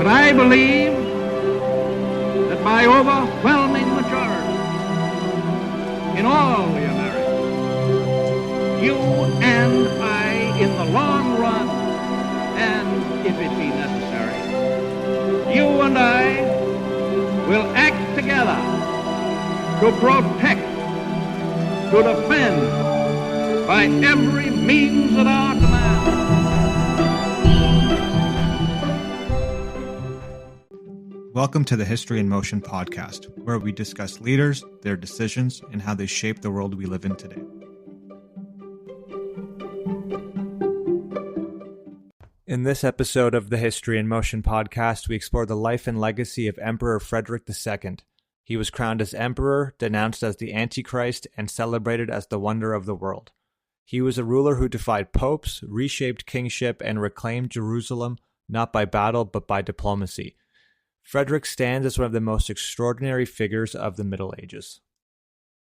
But I believe that by overwhelming majority in all the Americas, you and I, in the long run, and if it be necessary, you and I will act together to protect, to defend, by every means at our command. Welcome to the History in Motion podcast, where we discuss leaders, their decisions, and how they shape the world we live in today. In this episode of the History in Motion podcast, we explore the life and legacy of Emperor Frederick II. He was crowned as emperor, denounced as the Antichrist, and celebrated as the wonder of the world. He was a ruler who defied popes, reshaped kingship, and reclaimed Jerusalem not by battle but by diplomacy. Frederick stands as one of the most extraordinary figures of the Middle Ages.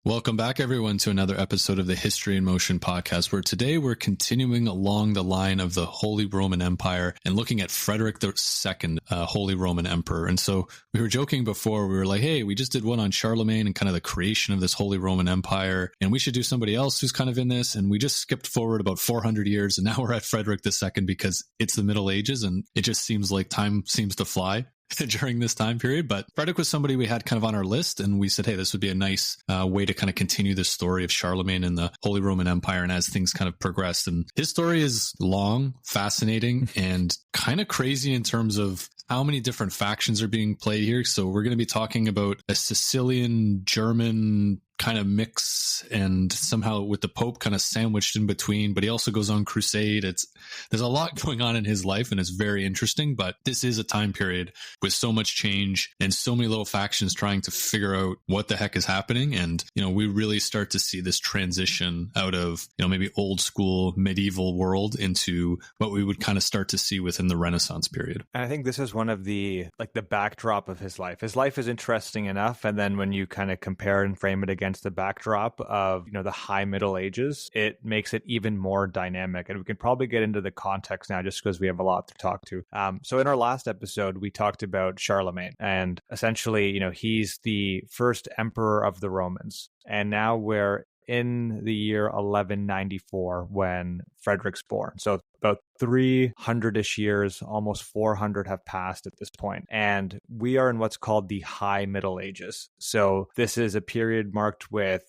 Welcome back, everyone, to another episode of the History in Motion podcast, where today we're continuing along the line of the Holy Roman Empire and looking at Frederick II, Holy Roman Emperor. And so we were joking before, we were like, hey, we just did one on Charlemagne and kind of the creation of this Holy Roman Empire, and we should do somebody else who's kind of in this. And we just skipped forward about 400 years, and now we're at Frederick II because it's the Middle Ages, and it just seems like time seems to fly during this time period. But Frederick was somebody we had kind of on our list, and we said, hey, this would be a nice way to kind of continue the story of Charlemagne and the Holy Roman Empire, and as things kind of progressed. And his story is long, fascinating, and kind of crazy in terms of how many different factions are being played here. So we're going to be talking about a Sicilian German kind of mix, and somehow with the Pope kind of sandwiched in between, but he also goes on crusade. There's a lot going on in his life, and it's very interesting. But this is a time period with so much change and so many little factions trying to figure out what the heck is happening. And, we really start to see this transition out of, maybe old school medieval world into what we would kind of start to see within the Renaissance period. And I think this is one of the backdrop of his life. His life is interesting enough. And then when you kind of compare and frame it against the backdrop of, the high Middle Ages, it makes it even more dynamic. And we can probably get into the context now just because we have a lot to talk to. So in our last episode, we talked about Charlemagne, and essentially, he's the first emperor of the Romans. And now we're in the year 1194 when Frederick's born. So about 300-ish years, almost 400 have passed at this point. And we are in what's called the High Middle Ages. So this is a period marked with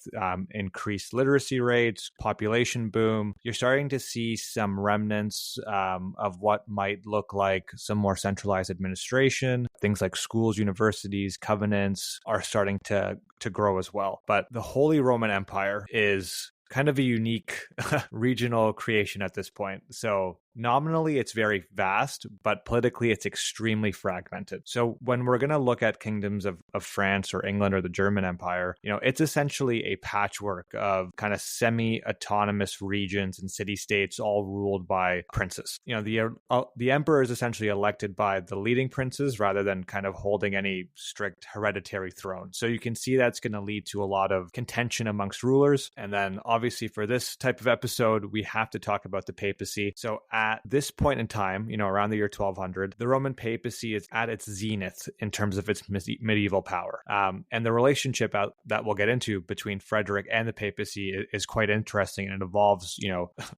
increased literacy rates, population boom. You're starting to see some remnants of what might look like some more centralized administration. Things like schools, universities, covenants are starting to grow as well. But the Holy Roman Empire is kind of a unique regional creation at this point. So nominally, it's very vast, but politically, it's extremely fragmented. So when we're going to look at kingdoms of France or England or the German Empire, it's essentially a patchwork of kind of semi-autonomous regions and city-states all ruled by princes. The emperor is essentially elected by the leading princes rather than kind of holding any strict hereditary throne. So you can see that's going to lead to a lot of contention amongst rulers. And then obviously for this type of episode, we have to talk about the papacy. So at this point in time, around the year 1200, the Roman papacy is at its zenith in terms of its medieval power. And the relationship that we'll get into between Frederick and the papacy is quite interesting, and it evolves,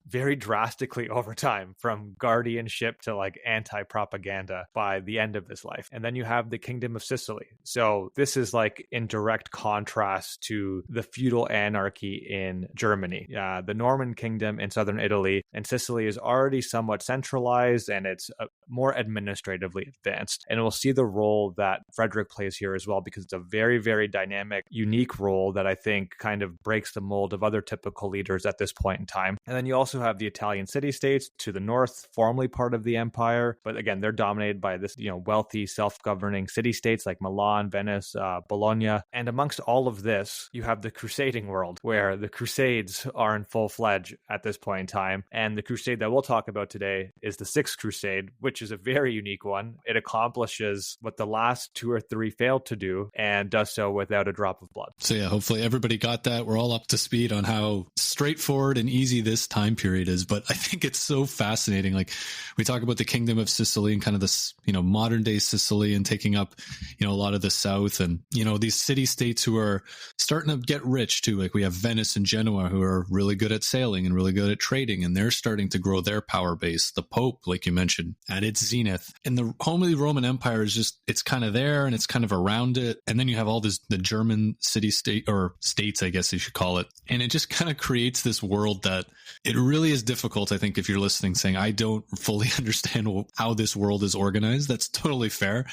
very drastically over time, from guardianship to like anti-propaganda by the end of his life. And then you have the Kingdom of Sicily. So this is like in direct contrast to the feudal anarchy in Germany. The Norman kingdom in southern Italy and Sicily is already somewhat centralized, and it's more administratively advanced. And we'll see the role that Frederick plays here as well, because it's a very, very dynamic, unique role that I think kind of breaks the mold of other typical leaders at this point in time. And then you also have the Italian city-states to the north, formerly part of the empire, but again, they're dominated by this, wealthy, self-governing city-states like Milan, Venice, Bologna. And amongst all of this, you have the crusading world, where the Crusades are in full-fledged at this point in time. And the crusade that we'll talk about about today is the Sixth Crusade, which is a very unique one. It accomplishes what the last 2 or 3 failed to do and does so without a drop of blood. So yeah, hopefully everybody got that. We're all up to speed on how straightforward and easy this time period is. But I think it's so fascinating. Like we talk about the Kingdom of Sicily and kind of this, modern day Sicily and taking up, a lot of the south and, these city states who are starting to get rich too. Like we have Venice and Genoa who are really good at sailing and really good at trading, and they're starting to grow their power base. The Pope, like you mentioned, at its zenith. And the Holy Roman Empire is just, it's kind of there and it's kind of around it. And then you have all the German city-state or states, I guess you should call it. And it just kind of creates this world that it really is difficult, I think, if you're listening saying, I don't fully understand how this world is organized. That's totally fair.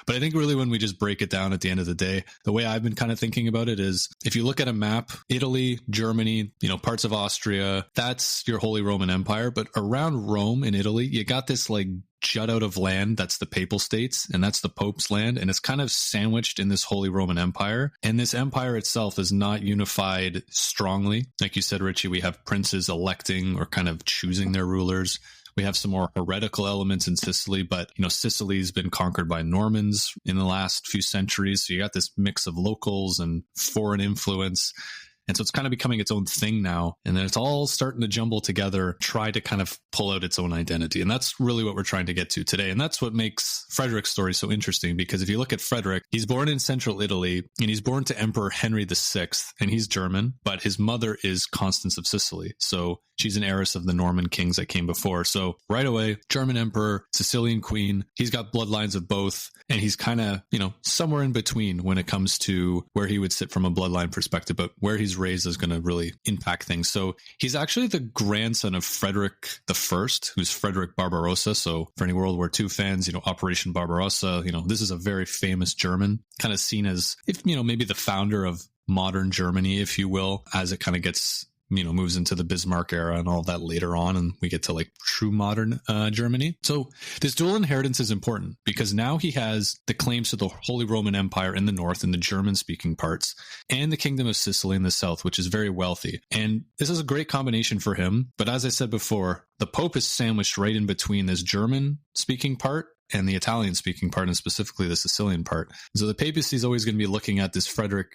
But I think really when we just break it down at the end of the day, the way I've been kind of thinking about it is if you look at a map, Italy, Germany, parts of Austria, that's your Holy Roman Empire. But around Rome and Italy, you got this like jut out of land. That's the papal states, and that's the Pope's land. And it's kind of sandwiched in this Holy Roman Empire. And this empire itself is not unified strongly. Like you said, Richie, we have princes electing or kind of choosing their rulers. We have some more heretical elements in Sicily, but, Sicily's been conquered by Normans in the last few centuries. So you got this mix of locals and foreign influence. And so it's kind of becoming its own thing now. And then it's all starting to jumble together, try to kind of pull out its own identity. And that's really what we're trying to get to today. And that's what makes Frederick's story so interesting, because if you look at Frederick, he's born in central Italy and he's born to Emperor Henry VI, and he's German, but his mother is Constance of Sicily. So she's an heiress of the Norman kings that came before. So right away, German emperor, Sicilian queen, he's got bloodlines of both. And he's kind of, somewhere in between when it comes to where he would sit from a bloodline perspective, but where he's raised is going to really impact things. So he's actually the grandson of Frederick I, who's Frederick Barbarossa. So for any World War II fans, Operation Barbarossa, this is a very famous German, kind of seen as if, maybe the founder of modern Germany, if you will, as it kind of gets moves into the Bismarck era and all that later on. And we get to like true modern Germany. So this dual inheritance is important because now he has the claims to the Holy Roman Empire in the north and the German speaking parts, and the Kingdom of Sicily in the south, which is very wealthy. And this is a great combination for him. But as I said before, the Pope is sandwiched right in between this German speaking part and the Italian speaking part, and specifically the Sicilian part. So the papacy is always going to be looking at this Frederick,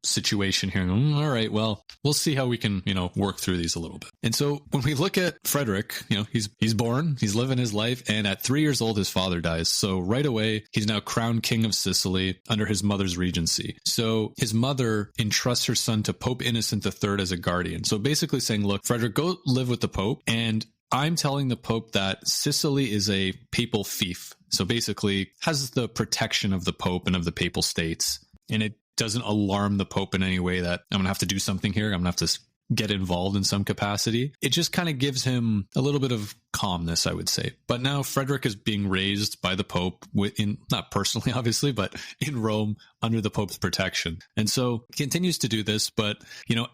situation here and going, all right, well, we'll see how we can, work through these a little bit. And so when we look at Frederick, he's born, he's living his life, and at 3 years old, his father dies. So right away, he's now crowned king of Sicily under his mother's regency. So his mother entrusts her son to Pope Innocent III as a guardian. So basically saying, look, Frederick, go live with the Pope, and I'm telling the Pope that Sicily is a papal fief. So basically has the protection of the Pope and of the papal states. And it doesn't alarm the Pope in any way that I'm going to have to do something here. I'm going to have to get involved in some capacity. It just kind of gives him a little bit of calmness, I would say. But now Frederick is being raised by the Pope, not personally, obviously, but in Rome under the Pope's protection. And so he continues to do this. But,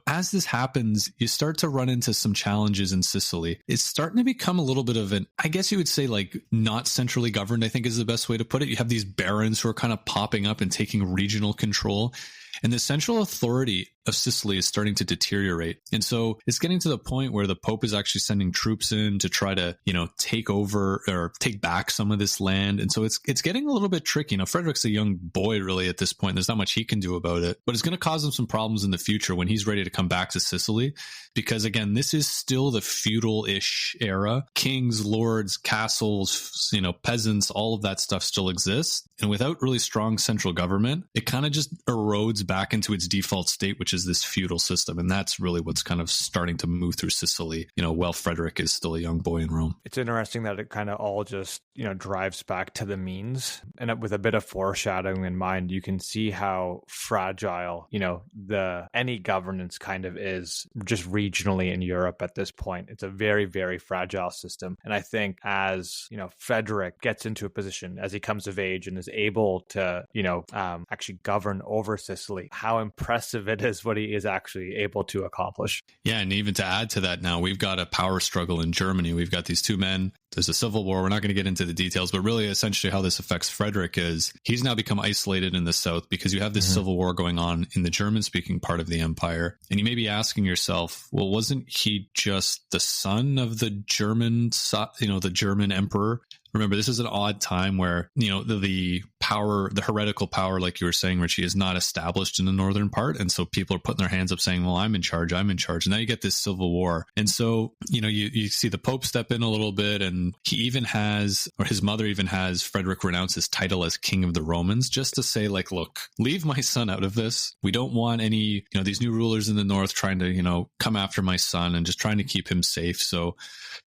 as this happens, you start to run into some challenges in Sicily. It's starting to become a little bit of I guess you would say like not centrally governed, I think is the best way to put it. You have these barons who are kind of popping up and taking regional control. And the central authority of Sicily is starting to deteriorate. And so it's getting to the point where the Pope is actually sending troops in to try to, take over or take back some of this land. And so it's getting a little bit tricky. Frederick's a young boy really at this point. There's not much he can do about it, but it's going to cause him some problems in the future when he's ready to come back to Sicily. Because again, this is still the feudal-ish era. Kings, lords, castles, peasants, all of that stuff still exists. And without really strong central government, it kind of just erodes back into its default state, which is this feudal system. And that's really what's kind of starting to move through Sicily, while Frederick is still a young boy in Rome. It's interesting that it kind of all just, drives back to the means. And with a bit of foreshadowing in mind, you can see how fragile, any governance kind of is just regionally in Europe at this point. It's a very, very fragile system. And I think as, Frederick gets into a position as he comes of age and is able to, actually govern over Sicily, Sicily, how impressive it is what he is actually able to accomplish. Yeah, and even to add to that, now we've got a power struggle in Germany. We've got these two men. There's a civil war. We're not going to get into the details, but really essentially how this affects Frederick is he's now become isolated in the south because you have this civil war going on in the German-speaking part of the empire. And you may be asking yourself, well, wasn't he just the son of the German, the German emperor? Remember, this is an odd time where, the power, the heretical power, like you were saying, Richie, is not established in the northern part. And so people are putting their hands up saying, well, I'm in charge. And now you get this civil war. And so, you see the Pope step in a little bit, and he even has, or his mother even has Frederick renounce his title as King of the Romans, just to say, like, look, leave my son out of this. We don't want any, these new rulers in the north trying to, come after my son and just trying to keep him safe. So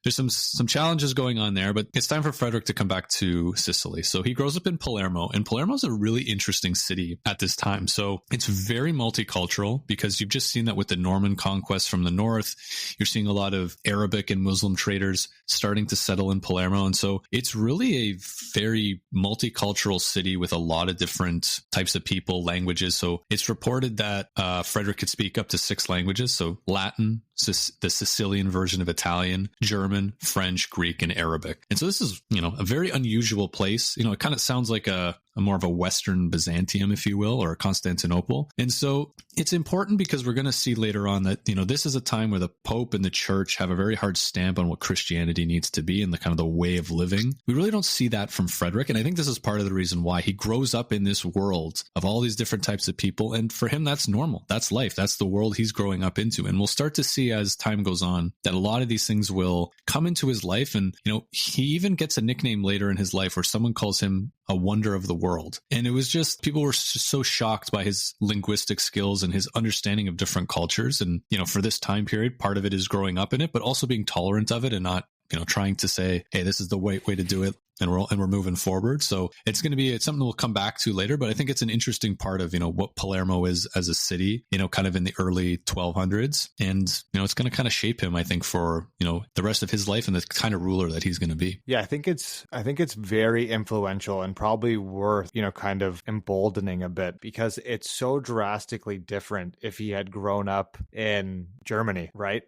there's some challenges going on there, but it's time for Frederick to come back to Sicily. So he grows up in Palermo, and Palermo is a really interesting city at this time. So it's very multicultural because you've just seen that with the Norman conquest from the north. You're seeing a lot of Arabic and Muslim traders starting to settle in Palermo. And so it's really a very multicultural city with a lot of different types of people, languages. So it's reported that Frederick could speak up to 6 languages. So Latin, the Sicilian version of Italian, German, French, Greek, and Arabic. And so this is, a very unusual place. It kind of sounds like a more of a Western Byzantium, if you will, or Constantinople. And so it's important because we're going to see later on that, this is a time where the Pope and the church have a very hard stamp on what Christianity needs to be and the kind of the way of living. We really don't see that from Frederick. And I think this is part of the reason why he grows up in this world of all these different types of people. And for him, that's normal. That's life. That's the world he's growing up into. And we'll start to see as time goes on that a lot of these things will come into his life. And, he even gets a nickname later in his life where someone calls him a wonder of the world. And it was just, people were just so shocked by his linguistic skills and his understanding of different cultures. And, for this time period, part of it is growing up in it, but also being tolerant of it and not, trying to say, hey, this is the way to do it. And we're moving forward. So it's something we'll come back to later, but I think it's an interesting part of, what Palermo is as a city, kind of in the early 1200s. And, it's going to kind of shape him, I think, for, the rest of his life and the kind of ruler that he's going to be. Yeah, I think it's very influential and probably worth, kind of emboldening a bit because it's so drastically different if he had grown up in Germany, right?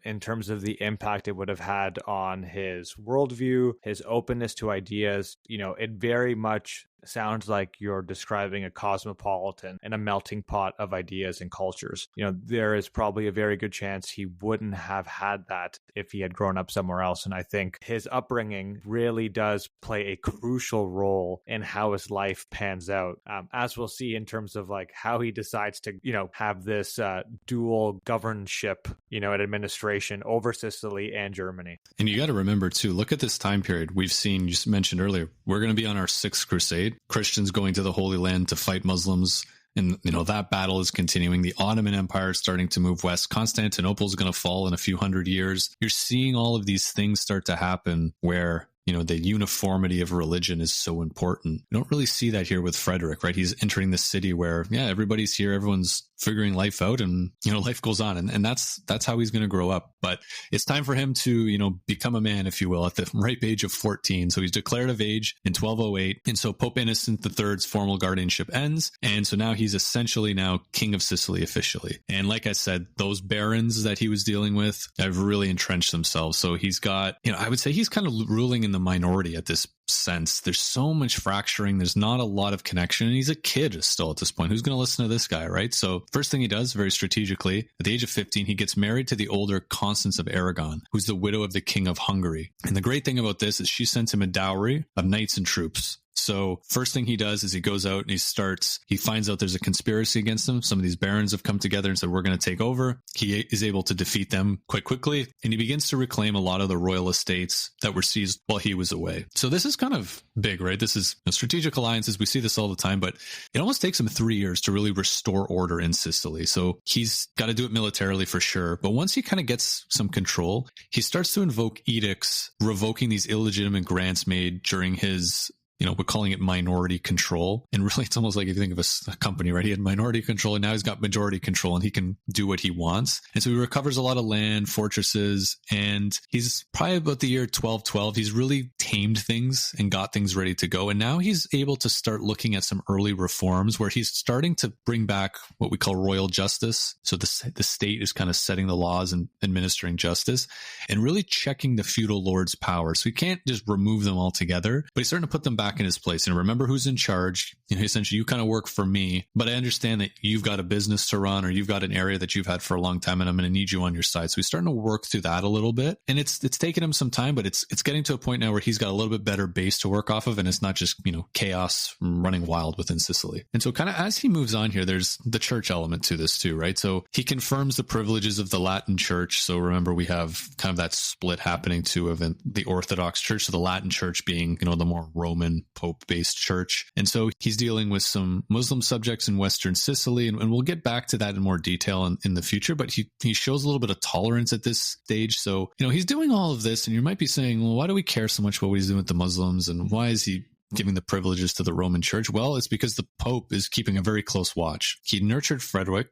In terms of the impact it would have had on his worldview, his openness to ideas. It very much sounds like you're describing a cosmopolitan and a melting pot of ideas and cultures. There is probably a very good chance he wouldn't have had that if he had grown up somewhere else. And I think his upbringing really does play a crucial role in how his life pans out, as we'll see in terms of like how he decides to, have this dual governorship, and administration over Sicily and Germany. And you got to remember too, look at this time period. We've seen, you just mentioned earlier, we're going to be on our Sixth Crusade. Christians going to the Holy Land to fight Muslims. And, that battle is continuing. The Ottoman Empire is starting to move west. Constantinople is going to fall in a few hundred years. You're seeing all of these things start to happen where, the uniformity of religion is so important. You don't really see that here with Frederick, right? He's entering the city where, everybody's here. Everyone's figuring life out and, life goes on. And that's how he's going to grow up. But it's time for him to, become a man, if you will, at the ripe age of 14. So he's declared of age in 1208. And so Pope Innocent III's formal guardianship ends. And so now he's essentially now King of Sicily officially. And like I said, those barons that he was dealing with have really entrenched themselves. So he's got, I would say he's kind of ruling in the minority at this sense. There's so much fracturing. There's not a lot of connection. And he's a kid still at this point. Who's going to listen to this guy, right? So first thing he does very strategically, at the age of 15, he gets married to the older Constance of Aragon, who's the widow of the King of Hungary. And the great thing about this is she sends him a dowry of knights and troops. So first thing he does is he goes out and he finds out there's a conspiracy against him. Some of these barons have come together and said, we're going to take over. He is able to defeat them quite quickly. And he begins to reclaim a lot of the royal estates that were seized while he was away. So this is kind of big, right? This is strategic alliances. We see this all the time, but it almost takes him 3 years to really restore order in Sicily. So he's got to do it militarily for sure. But once he kind of gets some control, he starts to invoke edicts revoking these illegitimate grants made during his we're calling it minority control. And really, it's almost like if you think of a company, right? He had minority control and now he's got majority control and he can do what he wants. And so he recovers a lot of land, fortresses, and he's probably about the year 1212. He's really tamed things and got things ready to go. And now he's able to start looking at some early reforms where he's starting to bring back what we call royal justice. So the state is kind of setting the laws and administering justice and really checking the feudal lord's power. So he can't just remove them altogether, but he's starting to put them back in his place and remember who's in charge. Essentially, you kind of work for me, but I understand that you've got a business to run or you've got an area that you've had for a long time and I'm going to need you on your side. So he's starting to work through that a little bit. And it's taken him some time, but it's getting to a point now where he's got a little bit better base to work off of. And it's not just, chaos running wild within Sicily. And so kind of as he moves on here, there's the church element to this too, right? So he confirms the privileges of the Latin church. So remember, we have kind of that split happening too of the Orthodox church. So the Latin church being, the more Roman Pope-based church. And so he's dealing with some Muslim subjects in Western Sicily. And we'll get back to that in more detail in the future, but he shows a little bit of tolerance at this stage. So, he's doing all of this and you might be saying, well, why do we care so much about what he's doing with the Muslims and why is he giving the privileges to the Roman church? Well, it's because the Pope is keeping a very close watch. He nurtured Frederick,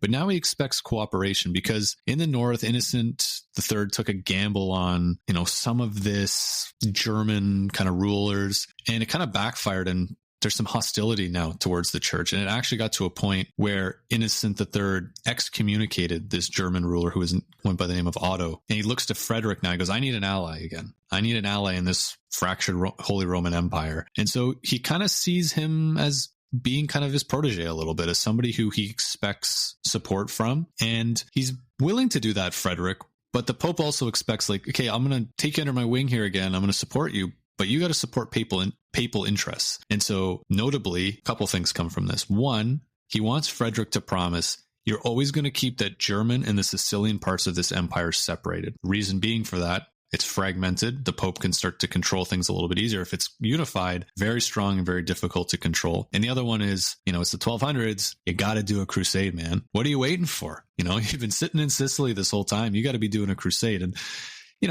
but now he expects cooperation because in the north, Innocent III took a gamble on, some of this German kind of rulers and it kind of backfired and there's some hostility now towards the church. And it actually got to a point where Innocent III excommunicated this German ruler who went by the name of Otto. And he looks to Frederick now. He goes, I need an ally again. I need an ally in this fractured Holy Roman Empire. And so he kind of sees him as being kind of his protege a little bit, as somebody who he expects support from. And he's willing to do that, Frederick. But the Pope also expects okay, I'm going to take you under my wing here again. I'm going to support you. But you got to support papal interests. And so notably, a couple things come from this. One, he wants Frederick to promise, you're always going to keep that German and the Sicilian parts of this empire separated. Reason being for that, it's fragmented. The Pope can start to control things a little bit easier. If it's unified, very strong and very difficult to control. And the other one is, it's the 1200s. You got to do a crusade, man. What are you waiting for? You've been sitting in Sicily this whole time. You got to be doing a crusade. And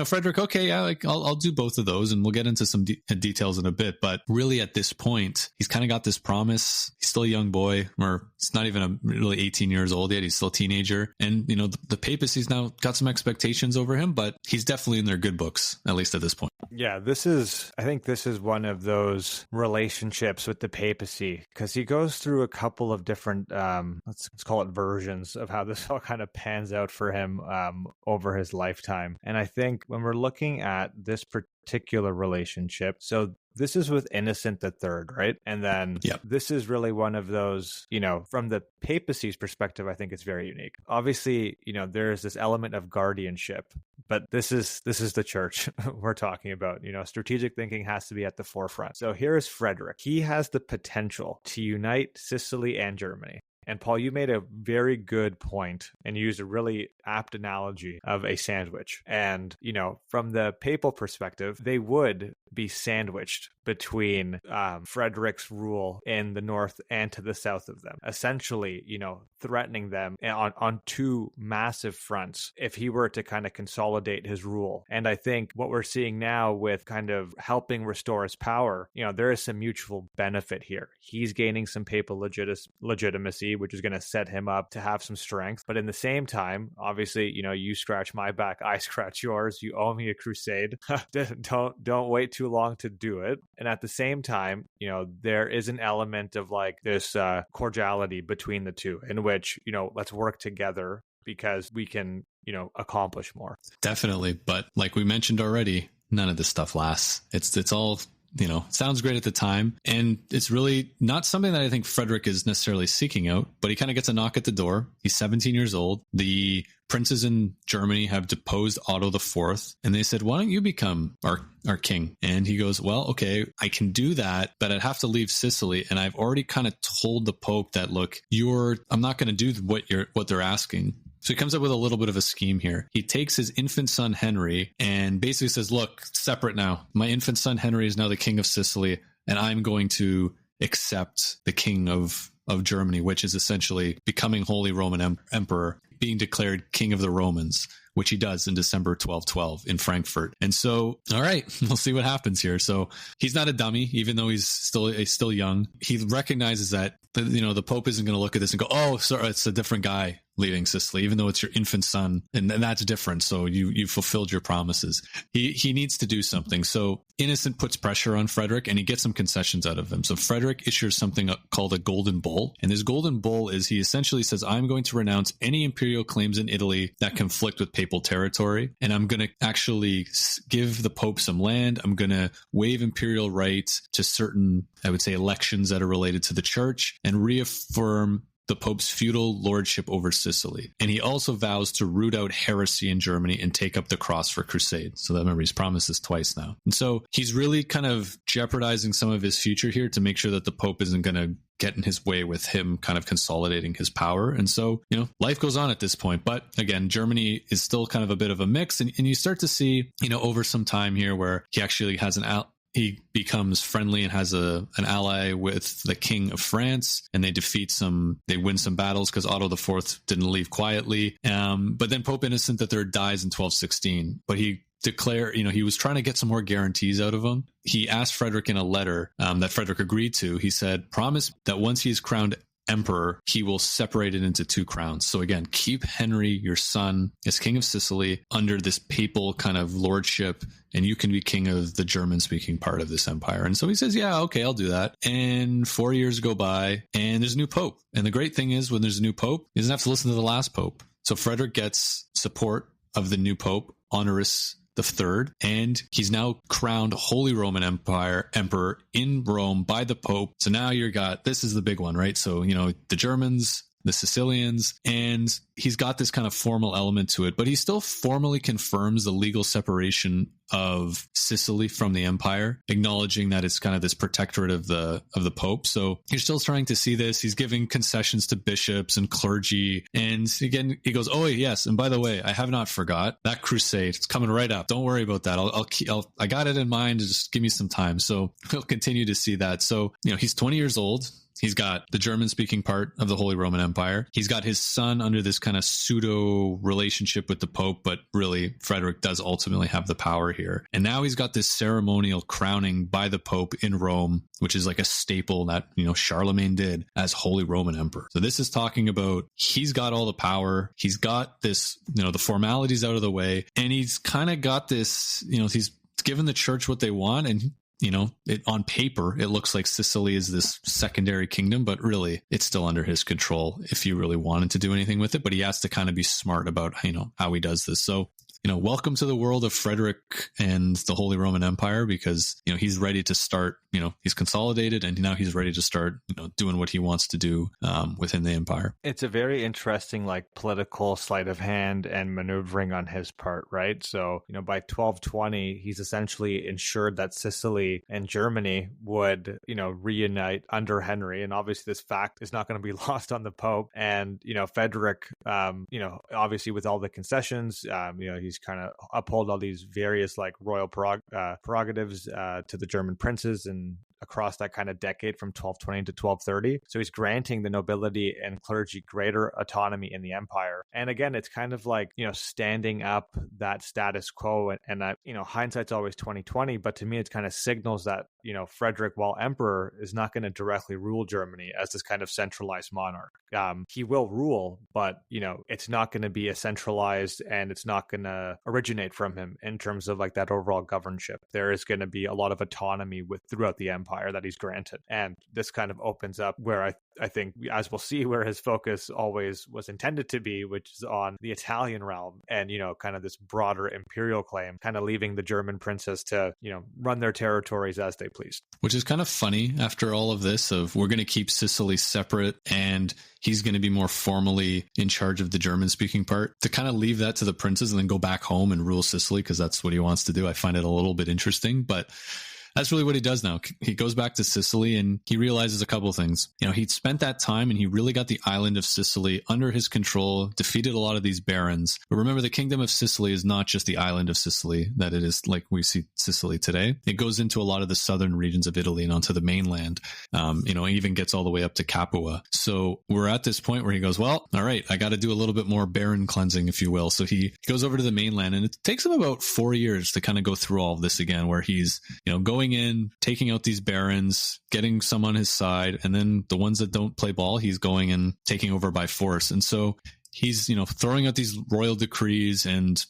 Frederick, okay, yeah, I'll do both of those and we'll get into some details in a bit. But really at this point, he's kind of got this promise. He's still a young boy, or he's not even really 18 years old yet. He's still a teenager. And, the papacy's now got some expectations over him, but he's definitely in their good books, at least at this point. Yeah, I think this is one of those relationships with the papacy, because he goes through a couple of different, let's call it versions of how this all kind of pans out for him over his lifetime. And I think when we're looking at this particular relationship, so this is with Innocent III, right? And then This is really one of those, from the papacy's perspective, I think it's very unique. Obviously, there's this element of guardianship, but this is the church we're talking about. Strategic thinking has to be at the forefront. So here is Frederick. He has the potential to unite Sicily and Germany. And Paul, you made a very good point and used a really apt analogy of a sandwich. And, from the papal perspective, they would be sandwiched between Frederick's rule in the north and to the south of them, essentially, threatening them on two massive fronts if he were to kind of consolidate his rule. And I think what we're seeing now with kind of helping restore his power, there is some mutual benefit here. He's gaining some papal legitimacy, which is going to set him up to have some strength. But in the same time, obviously, you scratch my back, I scratch yours. You owe me a crusade. Don't wait too long to do it. And at the same time, there is an element of this cordiality between the two in which, let's work together because we can, accomplish more. Definitely. But like we mentioned already, none of this stuff lasts. It's all, sounds great at the time. And it's really not something that I think Frederick is necessarily seeking out, but he kind of gets a knock at the door. He's 17 years old. The princes in Germany have deposed Otto IV, and they said, why don't you become our king? And he goes, well, okay, I can do that, but I'd have to leave Sicily. And I've already kind of told the Pope that, look, I'm not going to do what they're asking. So he comes up with a little bit of a scheme here. He takes his infant son, Henry, and basically says, look, separate now. My infant son, Henry, is now the king of Sicily, and I'm going to accept the king of Germany, which is essentially becoming Holy Roman Emperor, being declared king of the Romans, which he does in December 1212 in Frankfurt. And so, all right, we'll see what happens here. So he's not a dummy, even though he's still young. He recognizes that the Pope isn't going to look at this and go, oh, sorry, it's a different guy leading Sicily, even though it's your infant son, and that's different. So you fulfilled your promises. He needs to do something. So Innocent puts pressure on Frederick, and he gets some concessions out of him. So Frederick issues something called a golden bull, and this golden bull is he essentially says, I'm going to renounce any imperial claims in Italy that conflict with papal territory, and I'm going to actually give the Pope some land. I'm going to waive imperial rights to certain, I would say, elections that are related to the church, and reaffirm the Pope's feudal lordship over Sicily. And he also vows to root out heresy in Germany and take up the cross for crusade. So that, remember, he's promised this twice now. And so he's really kind of jeopardizing some of his future here to make sure that the Pope isn't going to get in his way with him kind of consolidating his power. And so, life goes on at this point. But again, Germany is still kind of a bit of a mix. And you start to see, over some time here where he actually has he becomes friendly and has an ally with the King of France, and they win some battles because Otto IV didn't leave quietly. But then Pope Innocent III dies in 1216. But he he was trying to get some more guarantees out of him. He asked Frederick in a letter that Frederick agreed to. He said, promise that once he is crowned emperor, he will separate it into two crowns. So again, keep Henry, your son, as king of Sicily under this papal kind of lordship, and you can be king of the German-speaking part of this empire. And so he says, yeah, okay, I'll do that. And 4 years go by, and there's a new pope. And the great thing is, when there's a new pope, he doesn't have to listen to the last pope. So Frederick gets support of the new pope, Honorius III, and he's now crowned Holy Roman Empire emperor in Rome by the Pope. So now this is the big one, right? So, the Germans, the Sicilians, and he's got this kind of formal element to it, but he still formally confirms the legal separation of Sicily from the empire, acknowledging that it's kind of this protectorate of the Pope. So you're still starting to see this. He's giving concessions to bishops and clergy. And again, he goes, oh, yes. And by the way, I have not forgot that crusade. It's coming right up. Don't worry about that. I got it in mind. Just give me some time. So we'll continue to see that. So, he's 20 years old. He's got the German-speaking part of the Holy Roman Empire. He's got his son under this kind of pseudo relationship with the Pope, but really Frederick does ultimately have the power here. And now he's got this ceremonial crowning by the Pope in Rome, which is like a staple that, Charlemagne did as Holy Roman Emperor. So this is talking about he's got all the power. He's got this, the formalities out of the way, and he's kind of got this, he's given the church what they want, and on paper, it looks like Sicily is this secondary kingdom, but really it's still under his control if he really wanted to do anything with it. But he has to kind of be smart about, how he does this. So, welcome to the world of Frederick and the Holy Roman Empire, because, he's ready to start, he's consolidated, and now he's ready to start, doing what he wants to do within the empire. It's a very interesting, political sleight of hand and maneuvering on his part, right? So, by 1220, he's essentially ensured that Sicily and Germany would, reunite under Henry. And obviously this fact is not going to be lost on the Pope. And, Frederick, obviously with all the concessions, he's kind of uphold all these various royal prerogatives to the German princes and across that kind of decade from 1220 to 1230. So he's granting the nobility and clergy greater autonomy in the empire. And again, it's kind of standing up that status quo. And hindsight's always 2020, but to me, it kind of signals that, Frederick, while emperor, is not going to directly rule Germany as this kind of centralized monarch. He will rule, but, it's not going to be a centralized, and it's not going to originate from him in terms of that overall governorship. There is going to be a lot of autonomy throughout the empire that he's granted. And this kind of opens up where I think, as we'll see, where his focus always was intended to be, which is on the Italian realm and, kind of this broader imperial claim, kind of leaving the German princes to, run their territories as they pleased. Which is kind of funny after all of this of we're going to keep Sicily separate and he's going to be more formally in charge of the German speaking part, to kind of leave that to the princes and then go back home and rule Sicily because that's what he wants to do. I find it a little bit interesting, but that's really what he does now. He goes back to Sicily and he realizes a couple of things. He'd spent that time and he really got the island of Sicily under his control, defeated a lot of these barons. But remember, the kingdom of Sicily is not just the island of Sicily that it is like we see Sicily today. It goes into a lot of the southern regions of Italy and onto the mainland. Even gets all the way up to Capua. So we're at this point where he goes, well, all right, I got to do a little bit more baron cleansing, if you will. So he goes over to the mainland, and it takes him about 4 years to kind of go through all of this again, where he's, going in, taking out these barons, getting some on his side, and then the ones that don't play ball, he's going and taking over by force. And so he's, throwing out these royal decrees and,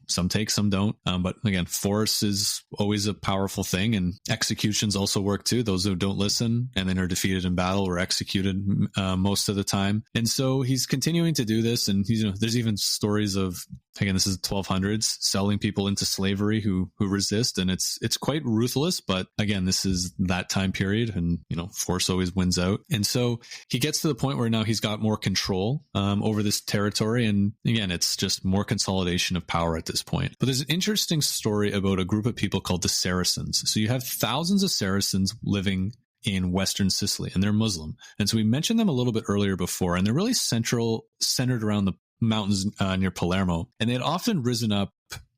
some take, some don't. But again, force is always a powerful thing, and executions also work too. Those who don't listen and then are defeated in battle or executed most of the time. And so he's continuing to do this. And he's, there's even stories of, again, this is the 1200s, selling people into slavery who resist. And it's quite ruthless. But again, this is that time period, and, force always wins out. And so he gets to the point where now he's got more control over this territory. And again, it's just more consolidation of power at this point. But there's an interesting story about a group of people called the Saracens. So you have thousands of Saracens living in Western Sicily, and they're Muslim. And so we mentioned them a little bit earlier before, and they're really centered around the mountains near Palermo. And they had often risen up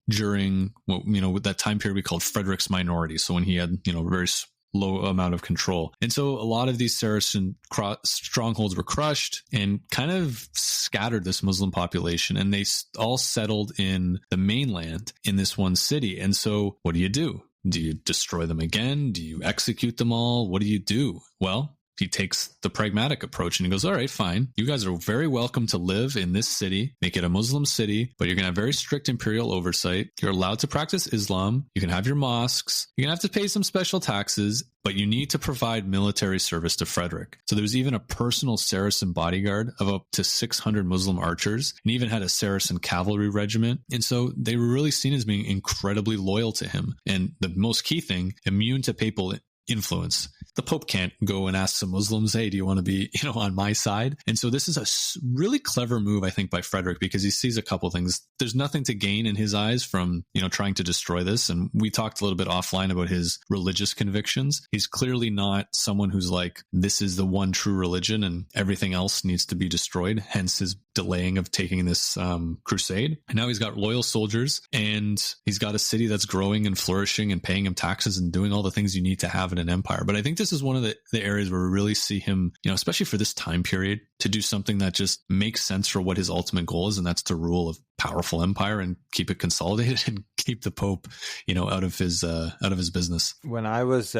during with that time period we called Frederick's minority. So when he had, very low amount of control. And so a lot of these Saracen strongholds were crushed and kind of scattered this Muslim population, and they all settled in the mainland in this one city. And so what do? Do you destroy them again? Do you execute them all? What do you do? Well, he takes the pragmatic approach and he goes, all right, fine. You guys are very welcome to live in this city, make it a Muslim city, but you're going to have very strict imperial oversight. You're allowed to practice Islam. You can have your mosques. You're going to have to pay some special taxes, but you need to provide military service to Frederick. So there was even a personal Saracen bodyguard of up to 600 Muslim archers, and even had a Saracen cavalry regiment. And so they were really seen as being incredibly loyal to him. And the most key thing, immune to papal influence. The Pope can't go and ask some Muslims, hey, do you want to be, on my side? And so this is a really clever move, I think, by Frederick, because he sees a couple things. There's nothing to gain in his eyes from, trying to destroy this. And we talked a little bit offline about his religious convictions. He's clearly not someone who's like, this is the one true religion and everything else needs to be destroyed. Hence his delaying of taking this crusade. And now he's got loyal soldiers, and he's got a city that's growing and flourishing and paying him taxes and doing all the things you need to have in an empire. But I think this is one of the areas where we really see him, especially for this time period, to do something that just makes sense for what his ultimate goal is. And that's to rule a powerful empire and keep it consolidated and keep the Pope, out of his business. When I was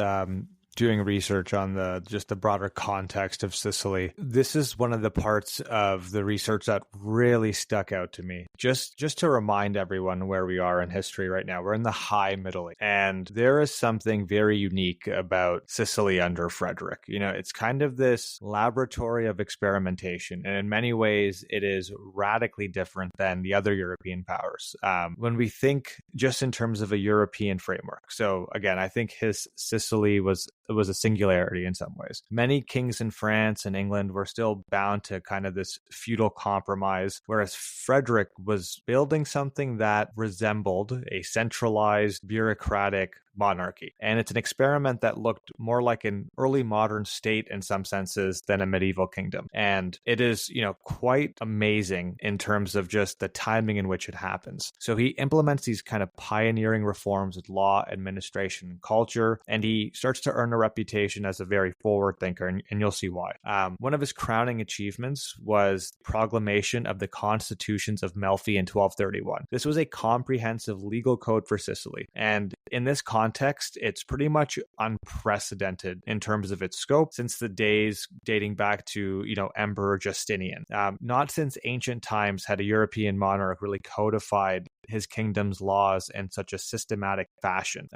doing research on the broader context of Sicily, this is one of the parts of the research that really stuck out to me. Just to remind everyone where we are in history right now, we're in the High Middle Ages, and there is something very unique about Sicily under Frederick. It's kind of this laboratory of experimentation, and in many ways, it is radically different than the other European powers. When we think just in terms of a European framework, so again, I think his Sicily was a singularity in some ways. Many kings in France and England were still bound to kind of this feudal compromise, whereas Frederick was building something that resembled a centralized, bureaucratic monarchy. And it's an experiment that looked more like an early modern state in some senses than a medieval kingdom. And it is, quite amazing in terms of just the timing in which it happens. So he implements these kind of pioneering reforms with law, administration, and culture, and he starts to earn a reputation as a very forward thinker, and you'll see why. One of his crowning achievements was proclamation of the Constitutions of Melfi in 1231. This was a comprehensive legal code for Sicily, and in this context, it's pretty much unprecedented in terms of its scope since the days dating back to, Emperor Justinian. Not since ancient times had a European monarch really codified his kingdom's laws in such a systematic fashion.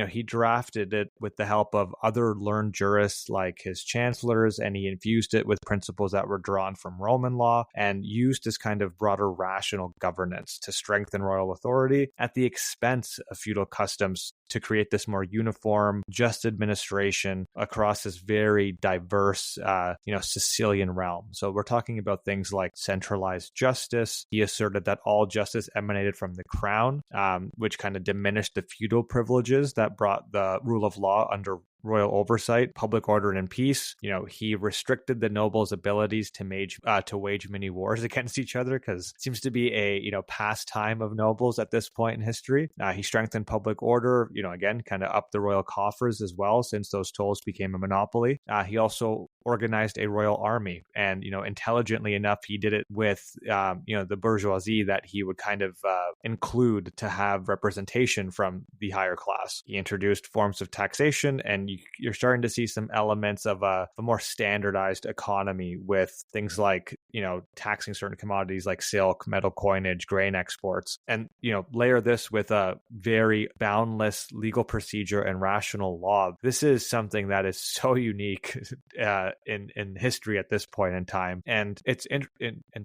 He drafted it with the help of other learned jurists like his chancellors, and he infused it with principles that were drawn from Roman law and used this kind of broader rational governance to strengthen royal authority at the expense of feudal customs to create this more uniform, just administration across this very diverse, Sicilian realm. So we're talking about things like centralized justice. He asserted that all justice emanated from the crown, which kind of diminished the feudal privileges that brought the rule of law under royal oversight, public order and peace. He restricted the nobles' abilities to wage many wars against each other, because it seems to be a pastime of nobles at this point in history. He strengthened public order, again, kind of upped the royal coffers as well, since those tolls became a monopoly. He also organized a royal army, and intelligently enough, he did it with the bourgeoisie that he would kind of include to have representation from the higher class. He introduced forms of taxation, and you're starting to see some elements of a more standardized economy, with things like taxing certain commodities like silk, metal coinage, grain exports, and layer this with a very boundless legal procedure and rational law. This is something that is so unique in history at this point in time, and it's and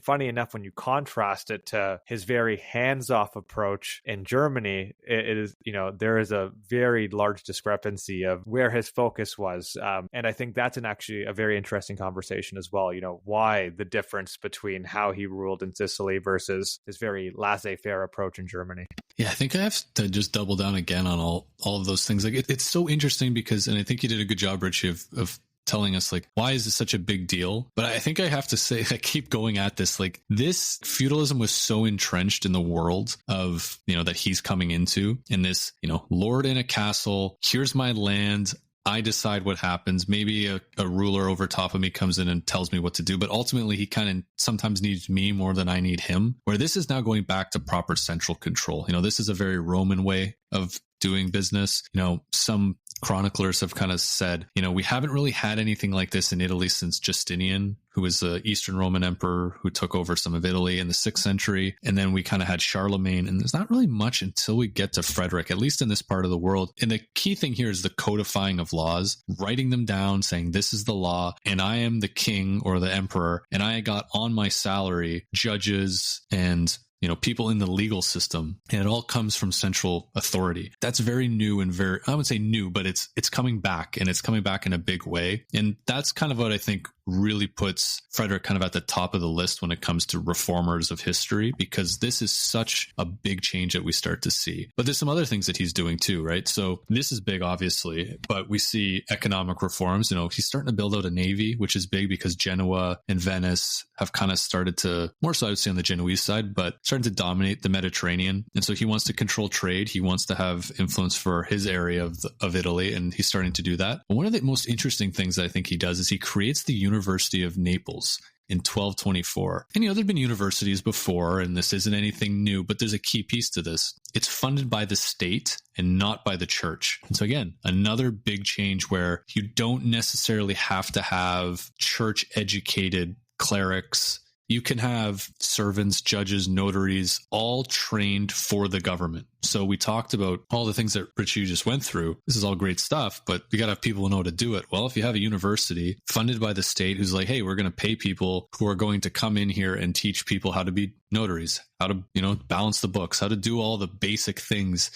funny enough, when you contrast it to his very hands-off approach in Germany, it is there is a very large discrepancy of where his focus was, and I think that's actually a very interesting conversation as well. Why the difference between how he ruled in Sicily versus his very laissez-faire approach in Germany. Yeah, I think I have to just double down again on all of those things. Like it's so interesting because, and I think you did a good job, Richie, of telling us like, why is this such a big deal? But I think I have to say, I keep going at this, like this feudalism was so entrenched in the world of, that he's coming into, in this, lord in a castle, here's my land, I decide what happens. Maybe a ruler over top of me comes in and tells me what to do, but ultimately he kind of sometimes needs me more than I need him, where this is now going back to proper central control. This is a very Roman way of doing business. Some chroniclers have kind of said, we haven't really had anything like this in Italy since Justinian, who was the Eastern Roman emperor who took over some of Italy in the 6th century. And then we kind of had Charlemagne, and there's not really much until we get to Frederick, at least in this part of the world. And the key thing here is the codifying of laws, writing them down, saying this is the law, and I am the king or the emperor, and I got on my salary judges and people in the legal system, and it all comes from central authority. That's very new and very, I would say new, but it's coming back, and it's coming back in a big way. And that's kind of what I think really puts Frederick kind of at the top of the list when it comes to reformers of history, because this is such a big change that we start to see. But there's some other things that he's doing too, right? So this is big, obviously, but we see economic reforms. He's starting to build out a navy, which is big because Genoa and Venice have kind of started to, more so I would say on the Genoese side, but starting to dominate the Mediterranean. And so he wants to control trade. He wants to have influence for his area of Italy, and he's starting to do that. But one of the most interesting things that I think he does is he creates the University of Naples in 1224. And there've been universities before, and this isn't anything new, but there's a key piece to this. It's funded by the state and not by the church. And so again, another big change where you don't necessarily have to have church educated clerics. You can have servants, judges, notaries, all trained for the government. So we talked about all the things that Richie just went through. This is all great stuff, but you got to have people who know how to do it. Well, if you have a university funded by the state who's like, hey, we're going to pay people who are going to come in here and teach people how to be notaries, how to, balance the books, how to do all the basic things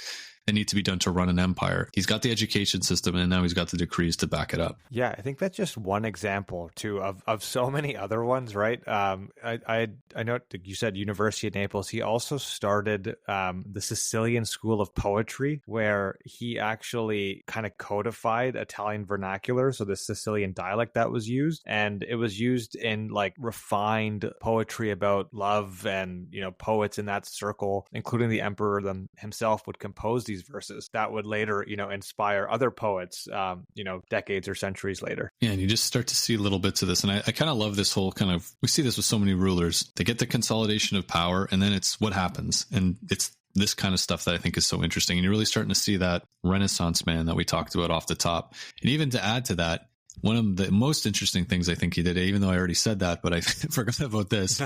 that need to be done to run an empire. He's got the education system, and now he's got the decrees to back it up. Yeah, I think that's just one example too of so many other ones, right? I know you said University of Naples. He also started the Sicilian School of Poetry, where he actually kind of codified Italian vernacular, so the Sicilian dialect that was used, and it was used in like refined poetry about love, and poets in that circle, including the emperor himself, would compose these verses that would later, inspire other poets, decades or centuries later. Yeah, and you just start to see little bits of this. And I kind of love this whole we see this with so many rulers. They get the consolidation of power, and then it's what happens. And it's this kind of stuff that I think is so interesting. And you're really starting to see that Renaissance man that we talked about off the top. And even to add to that, one of the most interesting things I think he did, even though I already said that, but I forgot about this,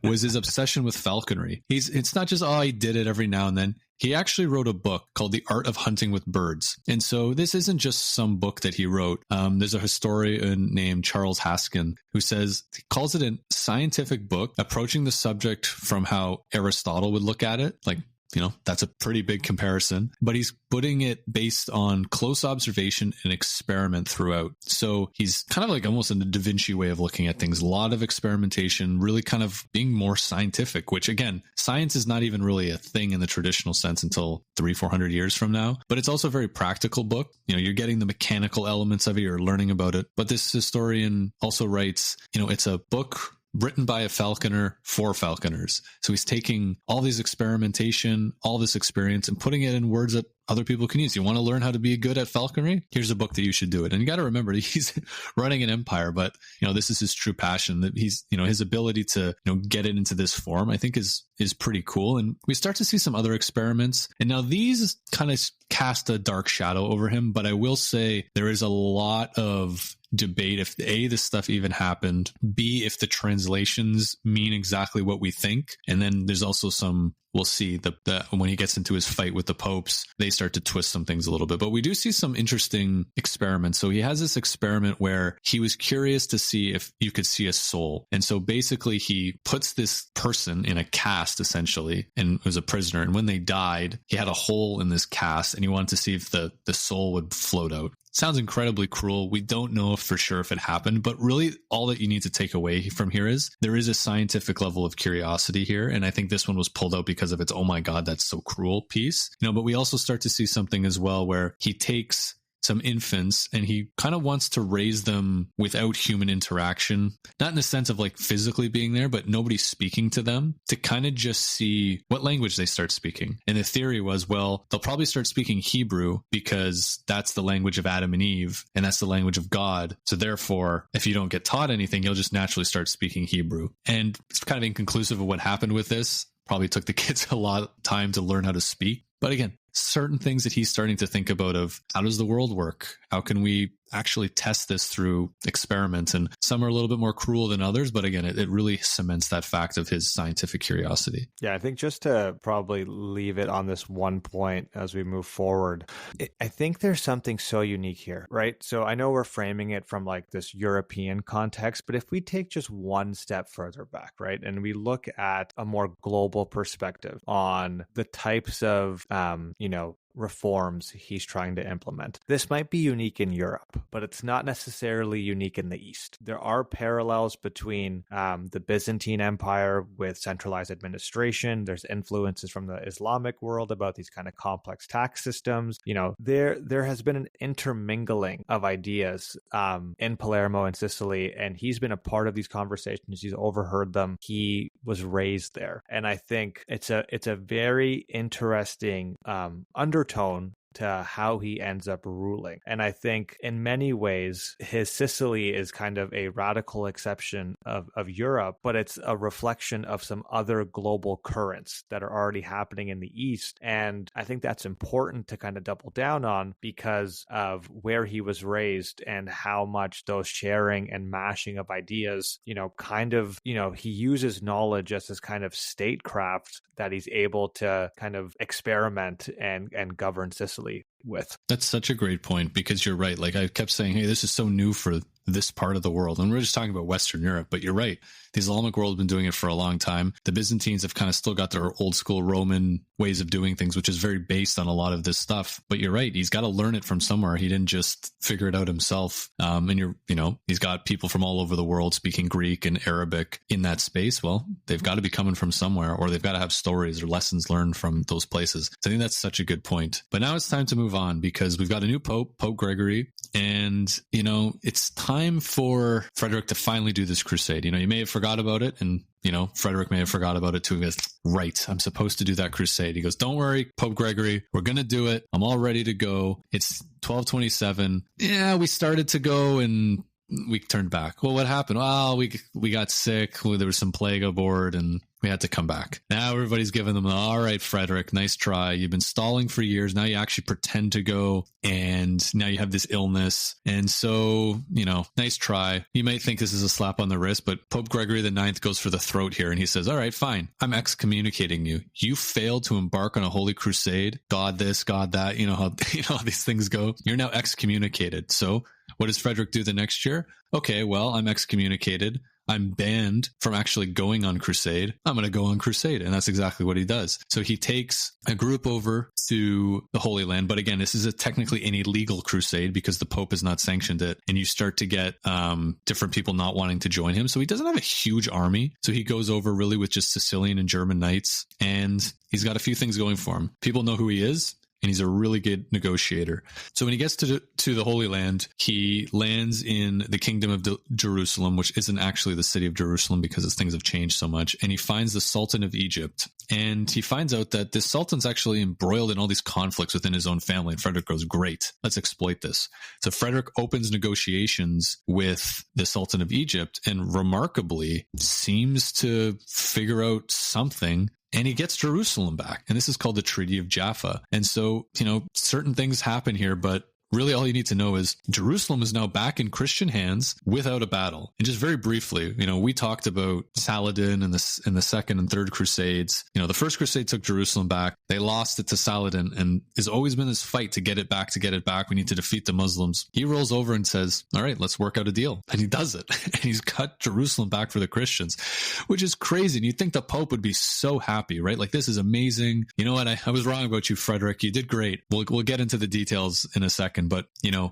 was his obsession with falconry. It's not just, he did it every now and then. He actually wrote a book called The Art of Hunting with Birds. And so this isn't just some book that he wrote. There's a historian named Charles Haskin who he calls it a scientific book approaching the subject from how Aristotle would look at it, like that's a pretty big comparison, but he's putting it based on close observation and experiment throughout. So he's kind of like almost in the Da Vinci way of looking at things, a lot of experimentation, really kind of being more scientific, which again, science is not even really a thing in the traditional sense until 300-400 years from now, but it's also a very practical book. You're getting the mechanical elements of it, you're learning about it. But this historian also writes, it's a book written by a falconer for falconers. So he's taking all these experimentation, all this experience, and putting it in words that other people can use. You want to learn how to be good at falconry? Here's a book that you should do it. And you got to remember that he's running an empire, but this is his true passion. That he's his ability to get it into this form, I think is pretty cool. And we start to see some other experiments. And now these kind of cast a dark shadow over him. But I will say there is a lot of debate if A, this stuff even happened, B, if the translations mean exactly what we think. And then there's also some, we'll see the when he gets into his fight with the popes, they start to twist some things a little bit. But we do see some interesting experiments. So he has this experiment where he was curious to see if you could see a soul. And so basically he puts this person in a cast essentially and was a prisoner. And when they died, he had a hole in this cast and he wanted to see if the soul would float out. Sounds incredibly cruel. We don't know for sure if it happened, but really all that you need to take away from here is there is a scientific level of curiosity here. And I think this one was pulled out because of its, oh my God, that's so cruel piece. But we also start to see something as well where he takes some infants and he kind of wants to raise them without human interaction, not in the sense of like physically being there, but nobody speaking to them, to kind of just see what language they start speaking. And the theory was, well, they'll probably start speaking Hebrew because that's the language of Adam and Eve and that's the language of God. So therefore, if you don't get taught anything, you'll just naturally start speaking Hebrew. And it's kind of inconclusive of what happened with this. Probably took the kids a lot of time to learn how to speak. But again, certain things that he's starting to think about of how does the world work? How can we actually test this through experiments? And some are a little bit more cruel than others, but again, it really cements that fact of his scientific curiosity. Yeah, I think just to probably leave it on this one point as we move forward, I think there's something so unique here, right? So I know we're framing it from like this European context, but if we take just one step further back, right, and we look at a more global perspective on the types of, reforms he's trying to implement. This might be unique in Europe, but it's not necessarily unique in the East. There are parallels between the Byzantine Empire with centralized administration. There's influences from the Islamic world about these kind of complex tax systems. There has been an intermingling of ideas in Palermo and Sicily, and he's been a part of these conversations. He's overheard them. He was raised there. And I think it's a very interesting undertone to how he ends up ruling. And I think in many ways, his Sicily is kind of a radical exception of Europe, but it's a reflection of some other global currents that are already happening in the East. And I think that's important to kind of double down on because of where he was raised and how much those sharing and mashing of ideas, he uses knowledge as this kind of statecraft that he's able to kind of experiment and govern Sicily with. That's such a great point because you're right. Like I kept saying, hey, this is so new for this part of the world. And we're just talking about Western Europe, but you're right. The Islamic world has been doing it for a long time. The Byzantines have kind of still got their old school Roman ways of doing things, which is very based on a lot of this stuff. But you're right. He's got to learn it from somewhere. He didn't just figure it out himself. And he's got people from all over the world speaking Greek and Arabic in that space. Well, they've got to be coming from somewhere, or they've got to have stories or lessons learned from those places. So I think that's such a good point. But now it's time to move on because we've got a new Pope, Pope Gregory. And, it's time for Frederick to finally do this crusade. You may have forgot about it, and Frederick may have forgot about it too. He goes, right, I'm supposed to do that crusade. He goes, don't worry, Pope Gregory, we're going to do it. I'm all ready to go. It's 1227. Yeah, we started to go and we turned back. Well, what happened? Well, we got sick. There was some plague aboard and we had to come back. Now everybody's giving them, all right, Frederick, nice try. You've been stalling for years. Now you actually pretend to go and now you have this illness. And so, nice try. You might think this is a slap on the wrist, but Pope Gregory IX goes for the throat here and he says, all right, fine. I'm excommunicating you. You failed to embark on a holy crusade. God this, God that, how these things go. You're now excommunicated. So what does Frederick do the next year? Okay, well, I'm excommunicated. I'm banned from actually going on crusade. I'm going to go on crusade. And that's exactly what he does. So he takes a group over to the Holy Land. But again, this is technically an illegal crusade because the Pope has not sanctioned it. And you start to get different people not wanting to join him. So he doesn't have a huge army. So he goes over really with just Sicilian and German knights. And he's got a few things going for him. People know who he is. And he's a really good negotiator. So when he gets to the Holy Land, he lands in the Kingdom of Jerusalem, which isn't actually the city of Jerusalem because things have changed so much. And he finds the Sultan of Egypt. And he finds out that this Sultan's actually embroiled in all these conflicts within his own family. And Frederick goes, great, let's exploit this. So Frederick opens negotiations with the Sultan of Egypt and remarkably seems to figure out something. And he gets Jerusalem back. And this is called the Treaty of Jaffa. And so, certain things happen here, but really all you need to know is Jerusalem is now back in Christian hands without a battle. And just very briefly, we talked about Saladin and the second and third crusades. The first crusade took Jerusalem back. They lost it to Saladin, and there's always been this fight to get it back. We need to defeat the Muslims. He rolls over and says, all right, let's work out a deal. And he does it. And he's cut Jerusalem back for the Christians, which is crazy. And you'd think the Pope would be so happy, right? Like, this is amazing. You know what? I was wrong about you, Frederick. You did great. We'll get into the details in a second. But,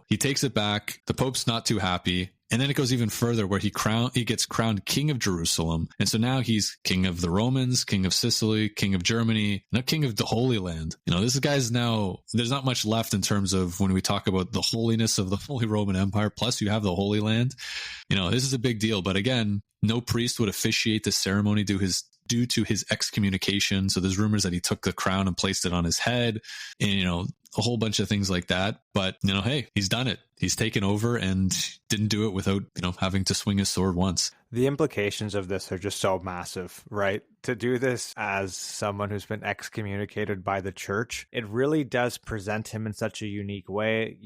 he takes it back. The Pope's not too happy. And then it goes even further where he gets crowned king of Jerusalem. And so now he's king of the Romans, king of Sicily, king of Germany, now king of the Holy Land. This guy's now, there's not much left in terms of when we talk about the holiness of the Holy Roman Empire. Plus you have the Holy Land. This is a big deal. But again, no priest would officiate the ceremony due to his excommunication. So there's rumors that he took the crown and placed it on his head and, a whole bunch of things like that. But, hey, he's done it. He's taken over and didn't do it without, having to swing his sword once. The implications of this are just so massive, right? To do this as someone who's been excommunicated by the church, it really does present him in such a unique way.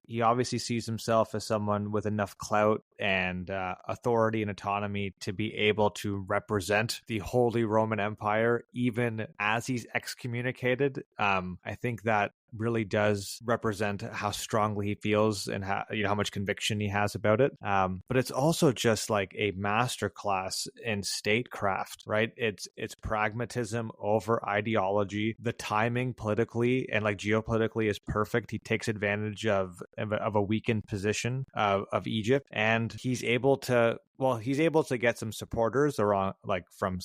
He obviously sees himself as someone with enough clout and authority and autonomy to be able to represent the Holy Roman Empire, even as he's excommunicated. I think that really does represent how strongly he feels and how much conviction he has about it. But it's also just like a masterclass in statecraft, right? It's pragmatism over ideology. The timing politically and like geopolitically is perfect. He takes advantage of a weakened position of Egypt, and he's able to get some supporters around, like from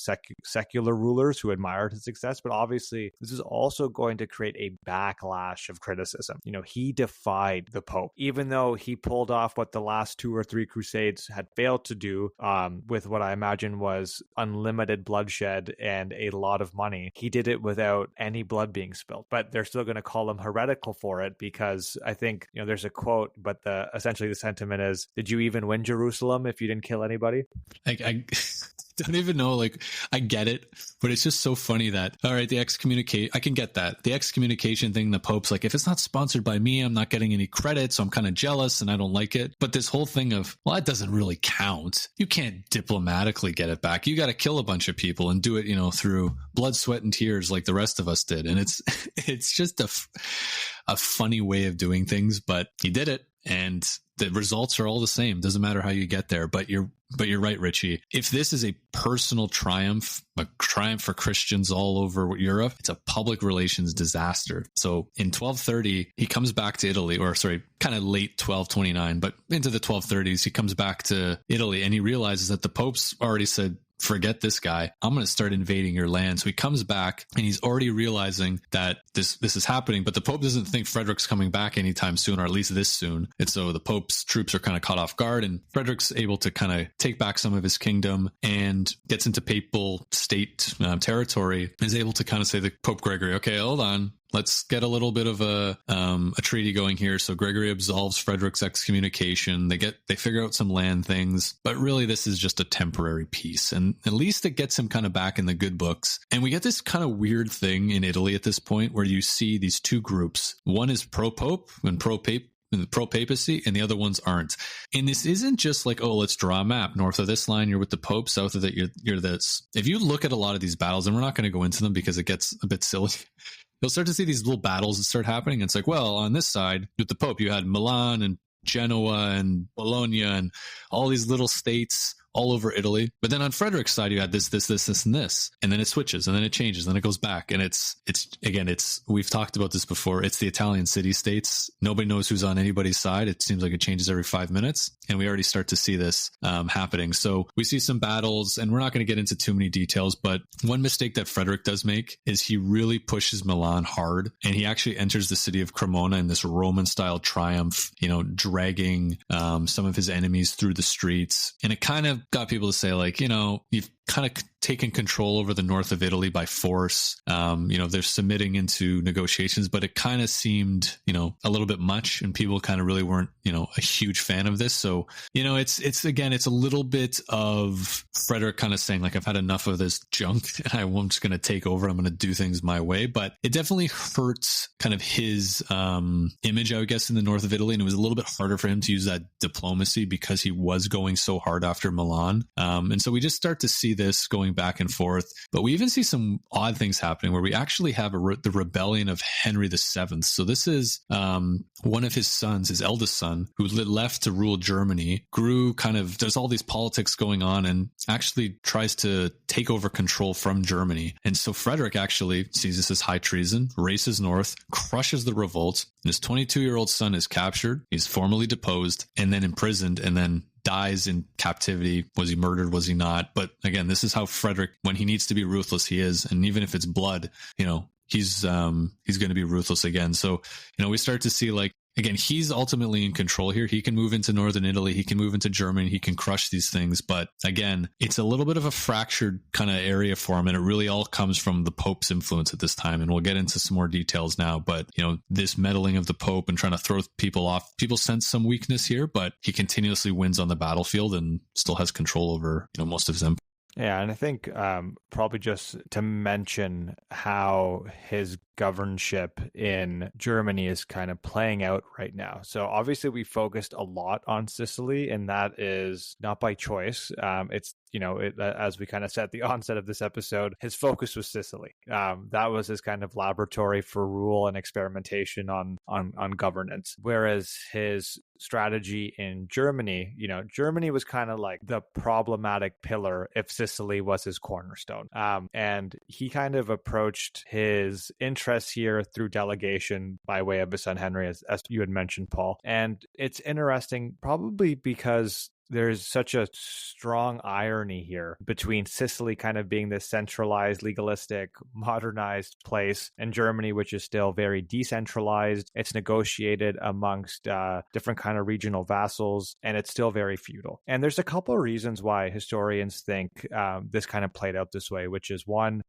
secular rulers who admired his success. But obviously, this is also going to create a backlash of criticism. He defied the Pope, even though he pulled off what the last 2 or 3 crusades had failed to do, with what I imagine was unlimited bloodshed and a lot of money. He did it without any blood being spilled. But they're still going to call him heretical for it because I think, there's a quote, but essentially the sentiment is, did you even win Jerusalem if you didn't kill anybody? I don't even know, I get it, but it's just so funny that, all right, I can get that. The excommunication thing, the Pope's like, if it's not sponsored by me, I'm not getting any credit, so I'm kind of jealous and I don't like it. But this whole thing of, well, that doesn't really count. You can't diplomatically get it back. You got to kill a bunch of people and do it, through blood, sweat, and tears like the rest of us did. And it's just a funny way of doing things, but he did it. And the results are all the same. Doesn't matter how you get there. But you're right, Richie. If this is a personal triumph, a triumph for Christians all over Europe, it's a public relations disaster. So in 1230, he comes back to Italy, kind of late 1229, but into the 1230s, he comes back to Italy and he realizes that the Pope's already said, forget this guy. I'm going to start invading your land. So he comes back and he's already realizing that this is happening, but the Pope doesn't think Frederick's coming back anytime soon, or at least this soon. And so the Pope's troops are kind of caught off guard, and Frederick's able to kind of take back some of his kingdom and gets into papal state territory, and is able to kind of say to Pope Gregory, okay, hold on. Let's get a little bit of a treaty going here. So Gregory absolves Frederick's excommunication. They figure out some land things, but really this is just a temporary peace. And at least it gets him kind of back in the good books. And we get this kind of weird thing in Italy at this point where you see these two groups. One is pro-Pope and pro-Papacy, and the other ones aren't. And this isn't just like, oh, let's draw a map. North of this line, you're with the Pope. South of it, you're this. If you look at a lot of these battles, and we're not going to go into them because it gets a bit silly, you'll start to see these little battles that start happening. It's like, well, on this side with the Pope, you had Milan and Genoa and Bologna and all these little states all over Italy. But then on Frederick's side, you had this, and this, and then it switches, and then it changes, and then it goes back. And it's we've talked about this before. It's the Italian city-states. Nobody knows who's on anybody's side. It seems like it changes every 5 minutes. And we already start to see this happening. So we see some battles, and we're not going to get into too many details, but one mistake that Frederick does make is he really pushes Milan hard, and he actually enters the city of Cremona in this Roman-style triumph, dragging some of his enemies through the streets. And it kind of got people to say, like, you've kind of taken control over the north of Italy by force. They're submitting into negotiations, but it kind of seemed, a little bit much, and people kind of really weren't, a huge fan of this. So, it's a little bit of Frederick kind of saying, like, I've had enough of this junk, and I'm just going to take over. I'm going to do things my way. But it definitely hurts kind of his image, I guess, in the north of Italy. And it was a little bit harder for him to use that diplomacy because he was going so hard after Milan. And so we just start to see this going back and forth. But we even see some odd things happening where we actually have the rebellion of Henry VII. So this is one of his sons, his eldest son, who left to rule Germany, there's all these politics going on, and actually tries to take over control from Germany. And so Frederick actually sees this as high treason, races north, crushes the revolt, and his 22-year-old son is captured. He's formally deposed and then imprisoned, and then dies in captivity. Was he murdered? Was he not? But again, this is how Frederick, when he needs to be ruthless, he is. And even if it's blood, he's going to be ruthless again. So, we start to see, like, again, he's ultimately in control here. He can move into northern Italy. He can move into Germany. He can crush these things. But again, it's a little bit of a fractured kind of area for him. And it really all comes from the Pope's influence at this time. And we'll get into some more details now. But, this meddling of the Pope and trying to throw people off, people sense some weakness here, but he continuously wins on the battlefield and still has control over, most of his empire. Yeah, and I think probably just to mention how his governorship in Germany is kind of playing out right now. So obviously we focused a lot on Sicily, and that is not by choice. It's as we kind of said at the onset of this episode, his focus was Sicily. That was his kind of laboratory for rule and experimentation on governance. Whereas his strategy in Germany, Germany was kind of like the problematic pillar if Sicily was his cornerstone. And he kind of approached his interests here through delegation by way of his son Henry, as you had mentioned, Paul. And it's interesting, probably because there's such a strong irony here between Sicily kind of being this centralized, legalistic, modernized place, and Germany, which is still very decentralized. It's negotiated amongst different kind of regional vassals, and it's still very feudal. And there's a couple of reasons why historians think this kind of played out this way, which is one,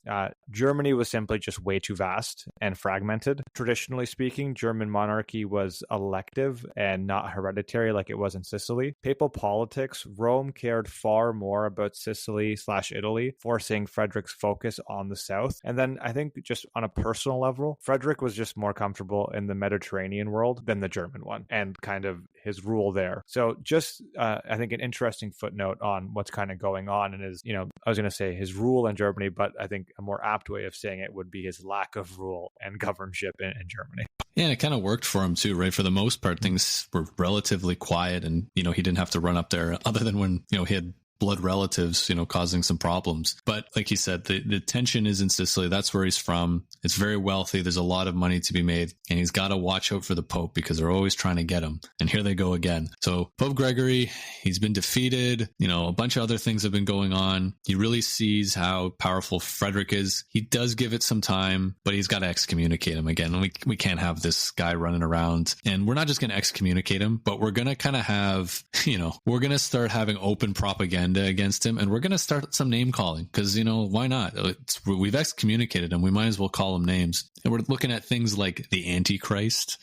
Germany was simply just way too vast and fragmented. Traditionally speaking, German monarchy was elective and not hereditary like it was in Sicily. Papal politics, Rome cared far more about Sicily/Italy, forcing Frederick's focus on the south. And then I think just on a personal level, Frederick was just more comfortable in the Mediterranean world than the German one, and kind of his rule there. So just, I think, an interesting footnote on what's kind of going on and his, I was going to say his rule in Germany, but I think a more apt way of saying it would be his lack of rule and governorship in Germany. Yeah, and it kind of worked for him too, right? For the most part, things were relatively quiet, and, he didn't have to run up there other than when, he had blood relatives, causing some problems. But like he said, the tension is in Sicily. That's where he's from. It's very wealthy. There's a lot of money to be made, and he's got to watch out for the Pope because they're always trying to get him. And here they go again. So Pope Gregory, he's been defeated. A bunch of other things have been going on. He really sees how powerful Frederick is. He does give it some time, but he's got to excommunicate him again. And we can't have this guy running around. And we're not just going to excommunicate him, but we're going to kind of have, we're going to start having open propaganda against him, and we're going to start some name calling because, why not? We've excommunicated him. We might as well call him names. And we're looking at things like the Antichrist.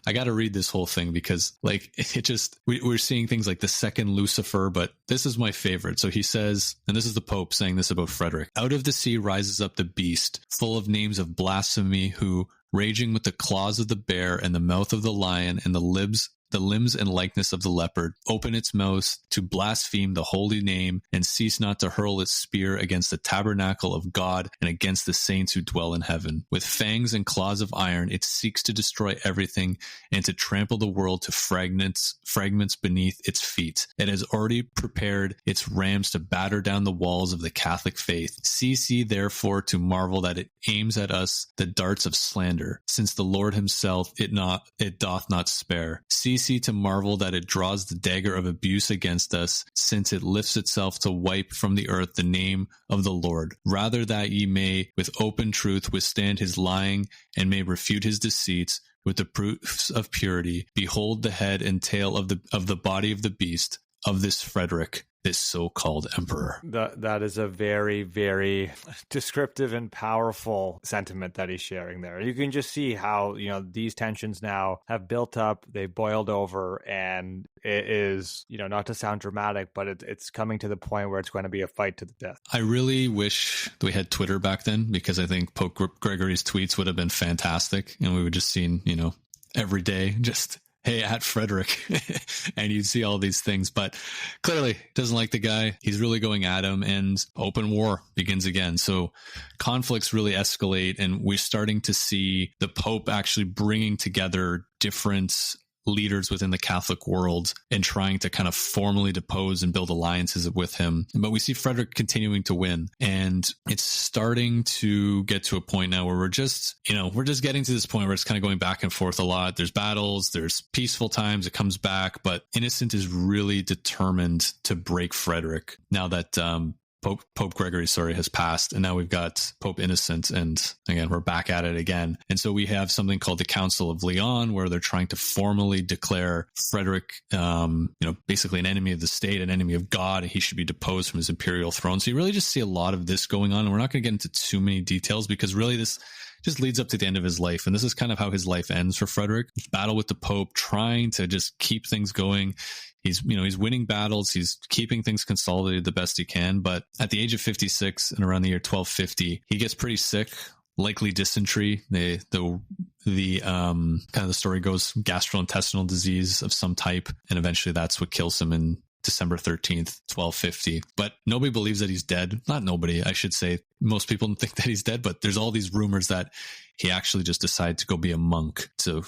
I got to read this whole thing because we're seeing things like the second Lucifer, but this is my favorite. So he says, and this is the Pope saying this about Frederick, out of the sea rises up the beast full of names of blasphemy who, raging with the claws of the bear and the mouth of the lion and the lips the limbs and likeness of the leopard, open its mouth to blaspheme the holy name, and cease not to hurl its spear against the tabernacle of God and against the saints who dwell in heaven. With fangs and claws of iron, it seeks to destroy everything and to trample the world to fragments beneath its feet. It has already prepared its rams to batter down the walls of the Catholic faith. Cease ye therefore to marvel that it aims at us the darts of slander, since the Lord himself it doth not spare. Cease ye to marvel that it draws the dagger of abuse against us, since it lifts itself to wipe from the earth the name of the Lord. Rather that ye may with open truth withstand his lying, and may refute his deceits with the proofs of purity. Behold the head and tail of the body of the beast, of this Frederick, this so-called emperor. That is a very, very descriptive and powerful sentiment that he's sharing there. You can just see how, these tensions now have built up, they've boiled over, and it is, not to sound dramatic, but it's coming to the point where it's going to be a fight to the death. I really wish we had Twitter back then, because I think Pope Gregory's tweets would have been fantastic, and we would just seen, every day just, hey, at Frederick, and you'd see all these things, but clearly doesn't like the guy. He's really going at him, and open war begins again. So conflicts really escalate, and we're starting to see the Pope actually bringing together different leaders within the Catholic world and trying to kind of formally depose and build alliances with him. But we see Frederick continuing to win, and it's starting to get to a point now where we're just getting to this point where it's kind of going back and forth a lot. There's battles, there's peaceful times, it comes back, but Innocent is really determined to break Frederick now that Pope Gregory, has passed, and now we've got Pope Innocent, and again, we're back at it again. And so we have something called the Council of Leon, where they're trying to formally declare Frederick, basically an enemy of the state, an enemy of God, and he should be deposed from his imperial throne. So you really just see a lot of this going on, and we're not going to get into too many details, because really this just leads up to the end of his life. And this is kind of how his life ends for Frederick. Battle with the Pope, trying to just keep things going. He's winning battles. He's keeping things consolidated the best he can. But at the age of 56 and around the year 1250, he gets pretty sick, likely dysentery. The kind of the story goes, gastrointestinal disease of some type. And eventually that's what kills him in December 13th, 1250. But nobody believes that he's dead. Not nobody, I should say. Most people don't think that he's dead, but there's all these rumors that he actually just decided to go be a monk to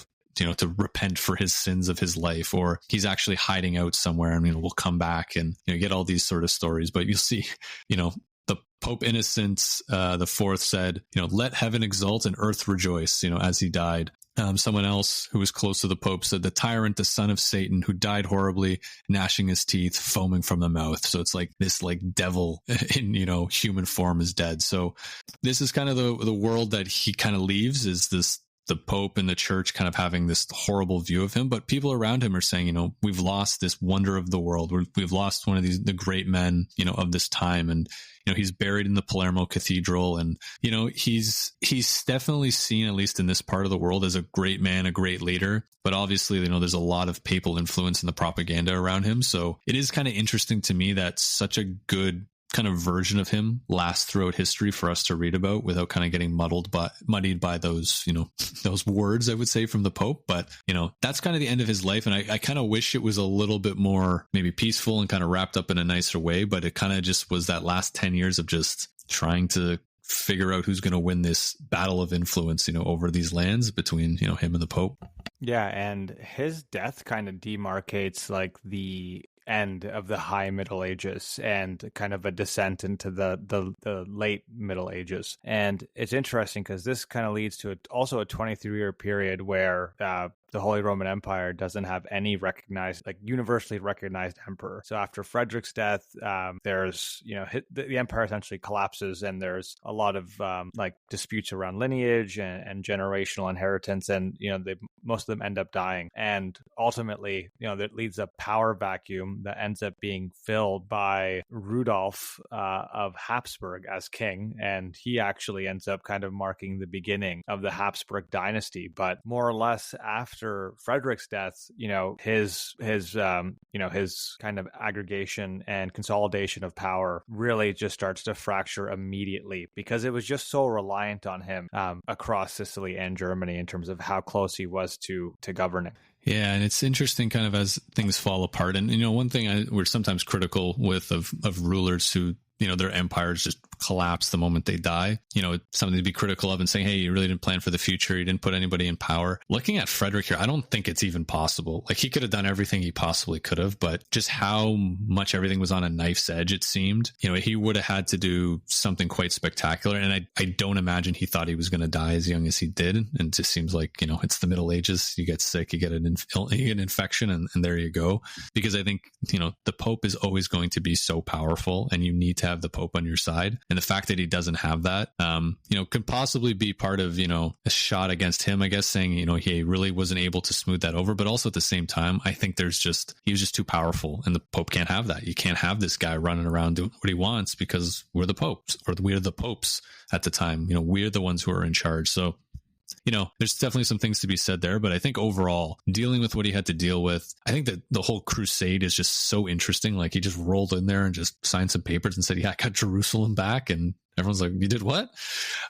repent for his sins of his life, or he's actually hiding out somewhere and, we'll come back, and, get all these sort of stories. But you'll see, the Pope Innocent, the fourth said, let heaven exult and earth rejoice, as he died. Someone else who was close to the Pope said, the tyrant, the son of Satan, who died horribly, gnashing his teeth, foaming from the mouth. So it's like this devil in, human form is dead. So this is kind of the world that he kind of leaves, is the Pope and the church kind of having this horrible view of him. But people around him are saying, we've lost this wonder of the world. We've lost one of the great men, of this time. And, he's buried in the Palermo Cathedral, and, he's definitely seen, at least in this part of the world, as a great man, a great leader. But obviously, there's a lot of papal influence in the propaganda around him. So it is kind of interesting to me that such a good kind of version of him lasts throughout history for us to read about without kind of getting muddied by those, those words, I would say, from the Pope. But, that's kind of the end of his life. And I kind of wish it was a little bit more maybe peaceful and kind of wrapped up in a nicer way, but it kind of just was that last 10 years of just trying to figure out who's going to win this battle of influence, over these lands between, him and the Pope. Yeah. And his death kind of demarcates the end of the high Middle Ages and kind of a descent into the late Middle Ages. And it's interesting because this kind of leads to also a 23-year period where the Holy Roman Empire doesn't have any universally recognized emperor. So after Frederick's death, there's, the empire essentially collapses, and there's a lot of disputes around lineage and generational inheritance, and most of them end up dying. And ultimately, that leads a power vacuum that ends up being filled by Rudolph of Habsburg as king, and he actually ends up kind of marking the beginning of the Habsburg dynasty. But more or less after Frederick's death, his kind of aggregation and consolidation of power really just starts to fracture immediately, because it was just so reliant on him across Sicily and Germany in terms of how close he was to governing. Yeah, and it's interesting kind of as things fall apart. And, one thing we're sometimes critical with of rulers who, their empires just collapse the moment they die. It's something to be critical of and saying, hey, you really didn't plan for the future. You didn't put anybody in power. Looking at Frederick here, I don't think it's even possible. Like, he could have done everything he possibly could have, but just how much everything was on a knife's edge, it seemed. He would have had to do something quite spectacular. And I don't imagine he thought he was going to die as young as he did. And it just seems like, it's the Middle Ages. You get sick, you get an infection, and there you go. Because I think, the Pope is always going to be so powerful, and you need to have the Pope on your side. And the fact that he doesn't have that, could possibly be part of, a shot against him, I guess, saying, he really wasn't able to smooth that over. But also at the same time, I think he was just too powerful, and the Pope can't have that. You can't have this guy running around doing what he wants because we're the popes, or we're the popes at the time. We're the ones who are in charge. So, there's definitely some things to be said there, but I think overall, dealing with what he had to deal with, I think that the whole crusade is just so interesting. Like, he just rolled in there and just signed some papers and said, yeah, I got Jerusalem back. And everyone's like, you did what?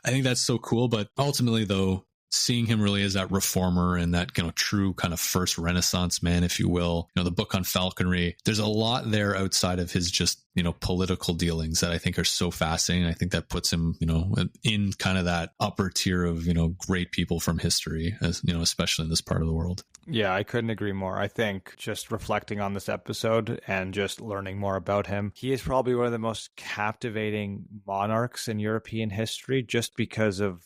I think that's so cool. But ultimately, though, seeing him really as that reformer and that, true kind of first Renaissance man, if you will, the book on falconry, there's a lot there outside of his just, political dealings that I think are so fascinating. I think that puts him, in kind of that upper tier of, great people from history, as, especially in this part of the world. Yeah, I couldn't agree more. I think just reflecting on this episode and just learning more about him, he is probably one of the most captivating monarchs in European history, just because of,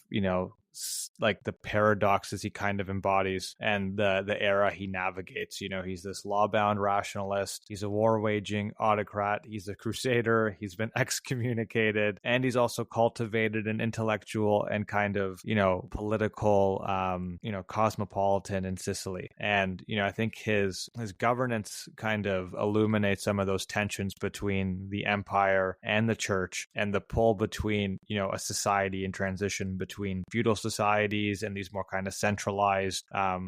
like the paradoxes he kind of embodies and the era he navigates. He's this law-bound rationalist. He's a war-waging autocrat. He's a crusader. He's been excommunicated, and he's also cultivated an intellectual and kind of, political, cosmopolitan in Sicily. And, I think his governance kind of illuminates some of those tensions between the empire and the church, and the pull between, a society in transition between feudal societies and these more kind of centralized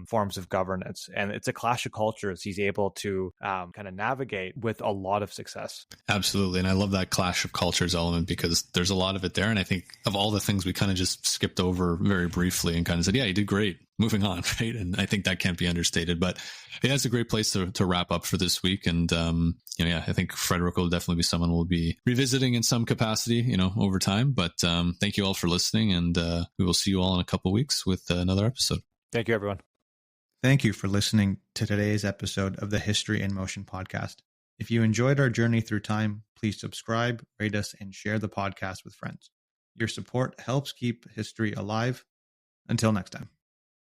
forms of governance. And it's a clash of cultures he's able to kind of navigate with a lot of success. Absolutely. And I love that clash of cultures element, because there's a lot of it there. And I think of all the things we kind of just skipped over very briefly and kind of said, yeah, you did great, moving on, right? And I think that can't be understated. But yeah, it's a great place to wrap up for this week. And I think Frederick will definitely be someone we'll be revisiting in some capacity, over time. But thank you all for listening, and we will see you all in a couple of weeks with another episode. Thank you, everyone. Thank you for listening to today's episode of the History in Motion podcast. If you enjoyed our journey through time, please subscribe, rate us, and share the podcast with friends. Your support helps keep history alive. Until next time.